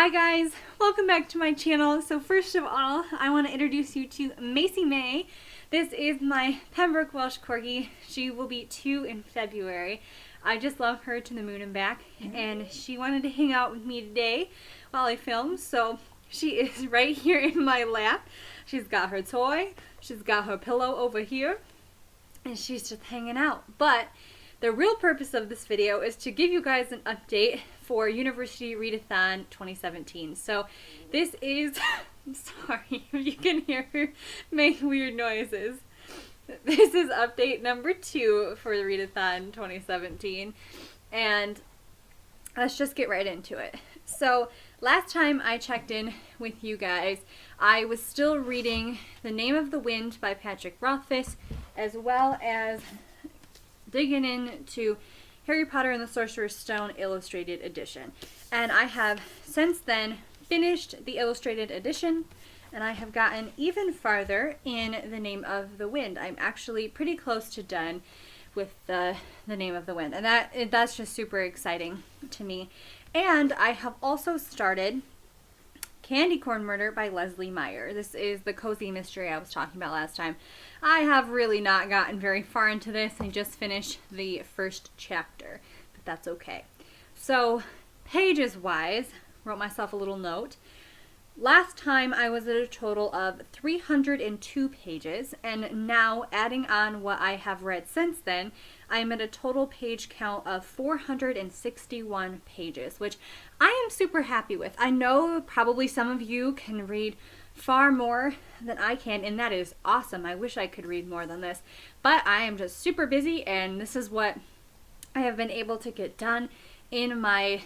Hi guys, welcome back to my channel. So first of all, I want to introduce you to Macy May. This is my Pembroke Welsh Corgi. She will be 2 in February. I just love her to the moon and back, and she wanted to hang out with me today while I film, so she is right here in my lap. She's got her toy, she's got her pillow over here, and she's just hanging out. But the real purpose of this video is to give you guys an update for University Readathon 2017. So this is, I'm sorry if you can hear her make weird noises. This is update number 2 for the Readathon 2017. And let's just get right into it. So last time I checked in with you guys, I was still reading The Name of the Wind by Patrick Rothfuss, as well as digging into Harry Potter and the Sorcerer's Stone Illustrated Edition. And I have since then finished the illustrated edition, and I have gotten even farther in The Name of the Wind. I'm actually pretty close to done with the Name of the Wind, and that's just super exciting to me. And I have also started Candy Corn Murder by Leslie Meier. This is the cozy mystery I was talking about last time. I have really not gotten very far into this. I just finished the first chapter, but that's okay. So, pages wise, wrote myself a little note. Last time I was at a total of 302 pages, and now adding on what I have read since then, I'm at a total page count of 461 pages, which I am super happy with. I know probably some of you can read far more than I can, and that is awesome. I wish I could read more than this, but I am just super busy, and this is what I have been able to get done in my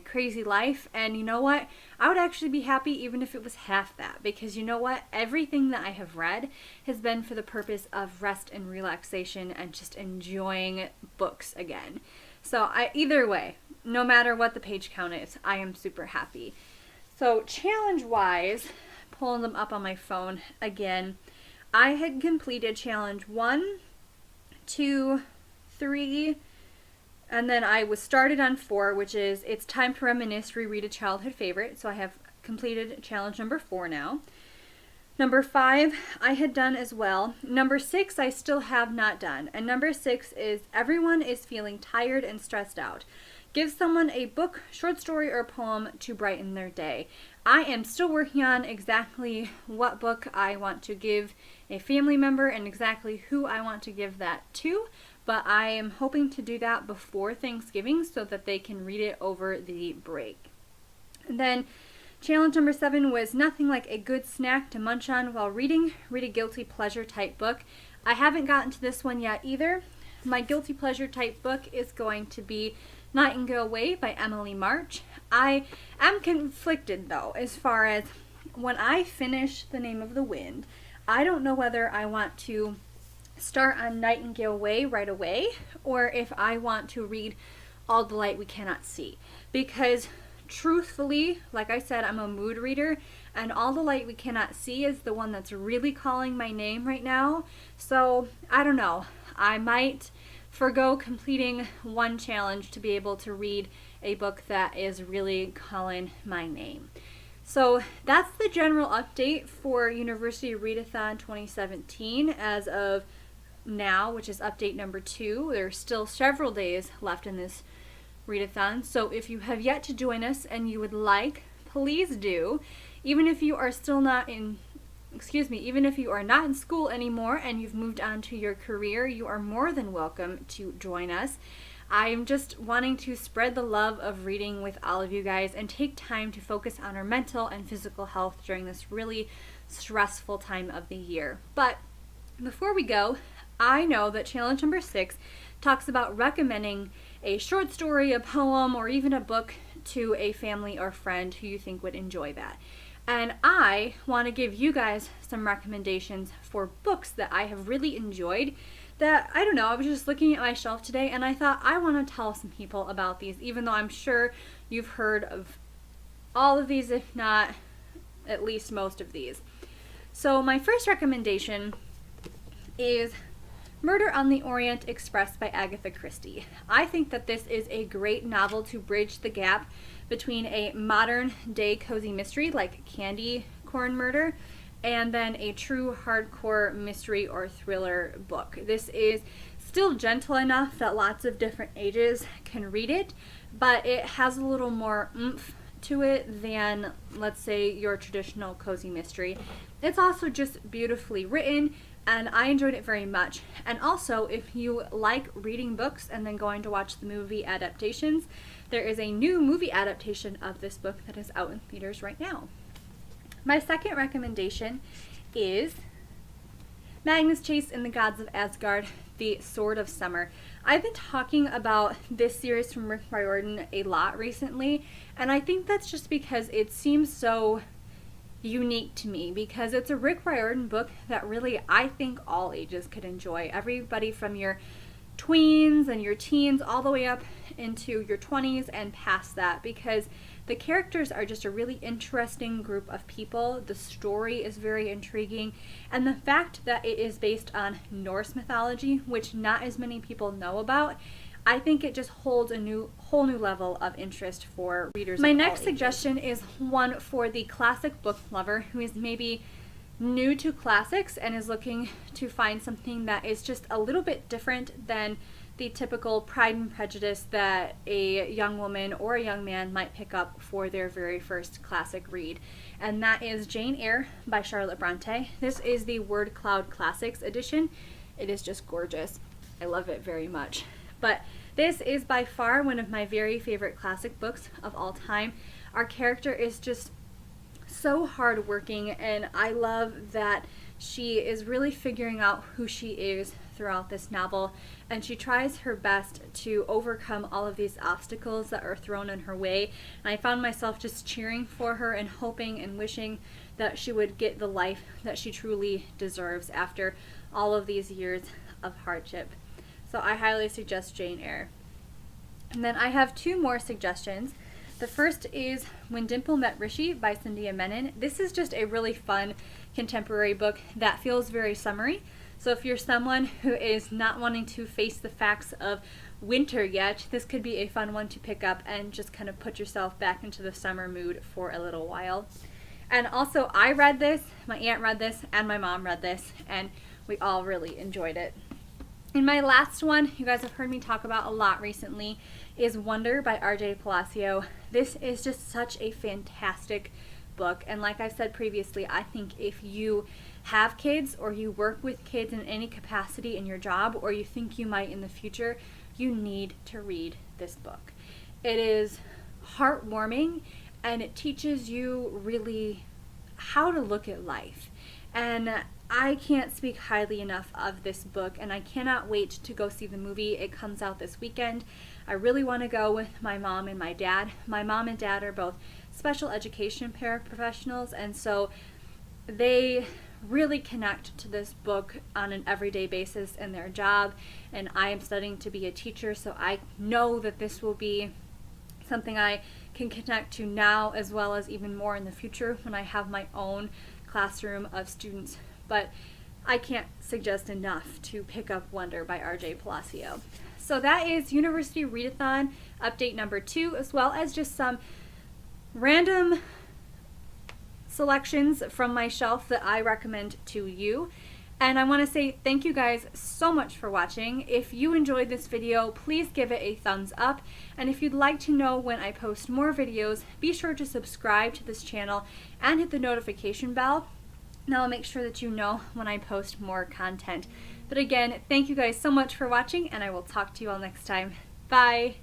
crazy life. And you know what? I would actually be happy even if it was half that, because you know what? Everything that I have read has been for the purpose of rest and relaxation and just enjoying books again. So either way, no matter what the page count is, I am super happy. So challenge wise, pulling them up on my phone again, I had completed challenge 1, 2, 3, and then I was started on 4, which is It's Time to Reminisce, Reread a Childhood Favorite. So I have completed challenge number 4 now. Number 5 I had done as well. Number 6 I still have not done. And number 6 is Everyone is Feeling Tired and Stressed Out. Give someone a book, short story, or poem to brighten their day. I am still working on exactly what book I want to give a family member and exactly who I want to give that to, but I am hoping to do that before Thanksgiving so that they can read it over the break. And then challenge number 7 was Nothing Like a Good Snack to Munch on While Reading. Read a guilty pleasure type book. I haven't gotten to this one yet either. My guilty pleasure type book is going to be Nightingale Way by Emily March. I am conflicted though as far as when I finish The Name of the Wind, I don't know whether I want to start on Nightingale Way right away or if I want to read All the Light We Cannot See, because truthfully, like I said, I'm a mood reader, and All the Light We Cannot See is the one that's really calling my name right now. So I don't know, I might forgo completing one challenge to be able to read a book that is really calling my name. So that's the general update for University Readathon 2017 as of now, which is update number 2. There's still several days left in this readathon, so if you have yet to join us and you would like, please do. Even if you are still not in even if you are not in school anymore and you've moved on to your career, you are more than welcome to join us. I'm just wanting to spread the love of reading with all of you guys and take time to focus on our mental and physical health during this really stressful time of the year. But before we go, I know that challenge number 6 talks about recommending a short story, a poem, or even a book to a family or friend who you think would enjoy that. And I want to give you guys some recommendations for books that I have really enjoyed that, I don't know, I was just looking at my shelf today and I thought I want to tell some people about these, even though I'm sure you've heard of all of these, if not at least most of these. So my first recommendation is Murder on the Orient Express by Agatha Christie. I think that this is a great novel to bridge the gap between a modern day cozy mystery like Candy Corn Murder and then a true hardcore mystery or thriller book. This is still gentle enough that lots of different ages can read it, but it has a little more oomph to it than, let's say, your traditional cozy mystery. It's also just beautifully written, and I enjoyed it very much. And also, if you like reading books and then going to watch the movie adaptations, there is a new movie adaptation of this book that is out in theaters right now. My second recommendation is Magnus Chase and the Gods of Asgard, The Sword of Summer. I've been talking about this series from Riordan a lot recently, and I think that's just because it seems so unique to me, because it's a Rick Riordan book that really I think all ages could enjoy. Everybody from your tweens and your teens all the way up into your 20s and past that, because the characters are just a really interesting group of people. The story is very intriguing, and the fact that it is based on Norse mythology, which not as many people know about, I think it just holds a whole new level of interest for readers. My next suggestion is one for the classic book lover who is maybe new to classics and is looking to find something that is just a little bit different than the typical Pride and Prejudice that a young woman or a young man might pick up for their very first classic read. And that is Jane Eyre by Charlotte Bronte. This is the Word Cloud Classics edition. It is just gorgeous. I love it very much. But this is by far one of my very favorite classic books of all time. Our character is just so hardworking, and I love that she is really figuring out who she is throughout this novel, and she tries her best to overcome all of these obstacles that are thrown in her way. And I found myself just cheering for her and hoping and wishing that she would get the life that she truly deserves after all of these years of hardship. So I highly suggest Jane Eyre. And then I have two more suggestions. The first is When Dimple Met Rishi by Sandhya Menon. This is just a really fun contemporary book that feels very summery. So if you're someone who is not wanting to face the facts of winter yet, this could be a fun one to pick up and just kind of put yourself back into the summer mood for a little while. And also, I read this, my aunt read this, and my mom read this, and we all really enjoyed it. And my last one, you guys have heard me talk about a lot recently, is Wonder by R.J. Palacio. This is just such a fantastic book, and like I said previously, I think if you have kids or you work with kids in any capacity in your job, or you think you might in the future, you need to read this book. It is heartwarming, and it teaches you really how to look at life. And I can't speak highly enough of this book, and I cannot wait to go see the movie. It comes out this weekend. I really want to go with my mom and my dad. My mom and dad are both special education paraprofessionals, and so they really connect to this book on an everyday basis in their job, and I am studying to be a teacher, so I know that this will be something I can connect to now, as well as even more in the future when I have my own classroom of students. But I can't suggest enough to pick up Wonder by R.J. Palacio. So that is University Readathon update number 2, as well as just some random selections from my shelf that I recommend to you. And I want to say thank you guys so much for watching. If you enjoyed this video, please give it a thumbs up. And if you'd like to know when I post more videos, be sure to subscribe to this channel and hit the notification bell. Now I'll make sure that you know when I post more content. But again, thank you guys so much for watching, and I will talk to you all next time. Bye!